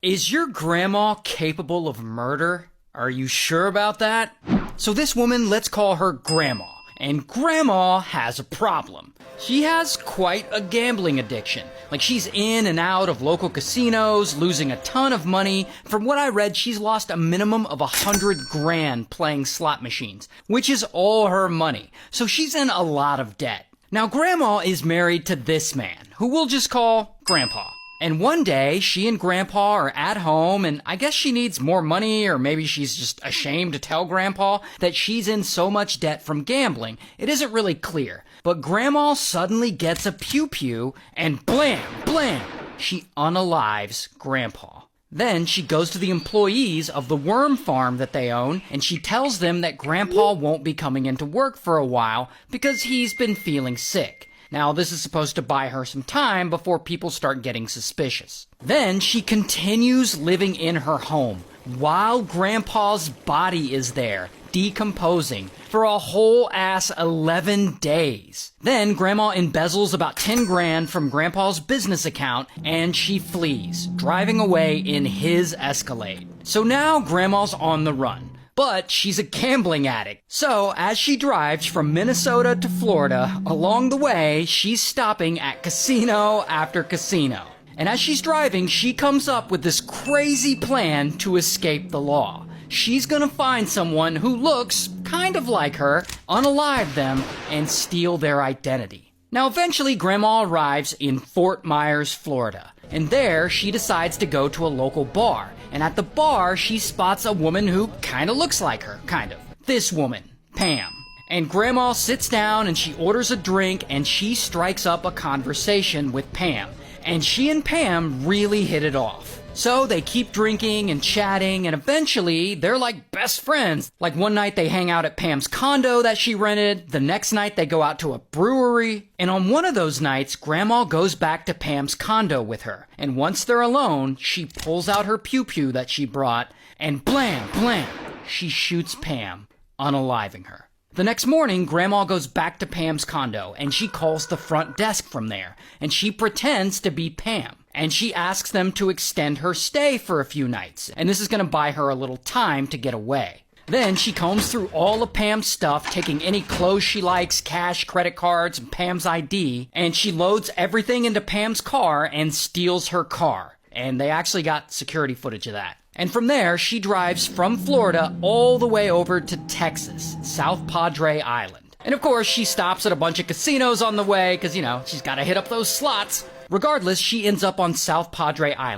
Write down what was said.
Is your grandma capable of murder? Are you sure about that? So this woman, let's call her Grandma. And Grandma has a problem. She has quite a gambling addiction. Like, she's in and out of local casinos, losing a ton of money. From what I read, she's lost a minimum of 100 grand playing slot machines, which is all her money. So she's in a lot of debt. Now, Grandma is married to this man, who we'll just call Grandpa. And one day, she and Grandpa are at home, and I guess she needs more money, or maybe she's just ashamed to tell Grandpa that she's in so much debt from gambling. It isn't really clear. But Grandma suddenly gets a pew-pew, and blam, blam, she unalives Grandpa. Then she goes to the employees of the worm farm that they own, and she tells them that Grandpa won't be coming into work for a while because he's been feeling sick. Now, this is supposed to buy her some time before people start getting suspicious. Then she continues living in her home while Grandpa's body is there, decomposing, for a whole ass 11 days. Then Grandma embezzles about 10 grand from Grandpa's business account and she flees, driving away in his Escalade. So now Grandma's on the run. But she's a gambling addict. So as she drives from Minnesota to Florida, along the way, she's stopping at casino after casino. And as she's driving, she comes up with this crazy plan to escape the law. She's gonna find someone who looks kind of like her, unalive them, and steal their identity. Now eventually Grandma arrives in Fort Myers, Florida. And there she decides to go to a local bar. And at the bar, she spots a woman who kind of looks like her, kind of. This woman, Pam. And Grandma sits down and she orders a drink and she strikes up a conversation with Pam. And she and Pam really hit it off. So they keep drinking and chatting, and eventually they're like best friends. Like one night they hang out at Pam's condo that she rented, the next night they go out to a brewery, and on one of those nights, Grandma goes back to Pam's condo with her. And once they're alone, she pulls out her pew-pew that she brought, and blam, blam, she shoots Pam, unaliving her. The next morning, Grandma goes back to Pam's condo, and she calls the front desk from there, and she pretends to be Pam. And she asks them to extend her stay for a few nights, and this is going to buy her a little time to get away. Then she combs through all of Pam's stuff, taking any clothes she likes, cash, credit cards, and Pam's ID, and she loads everything into Pam's car and steals her car. And they actually got security footage of that. And from there, she drives from Florida all the way over to Texas, South Padre Island. And of course, she stops at a bunch of casinos on the way, because, she's got to hit up those slots. Regardless, she ends up on South Padre Island.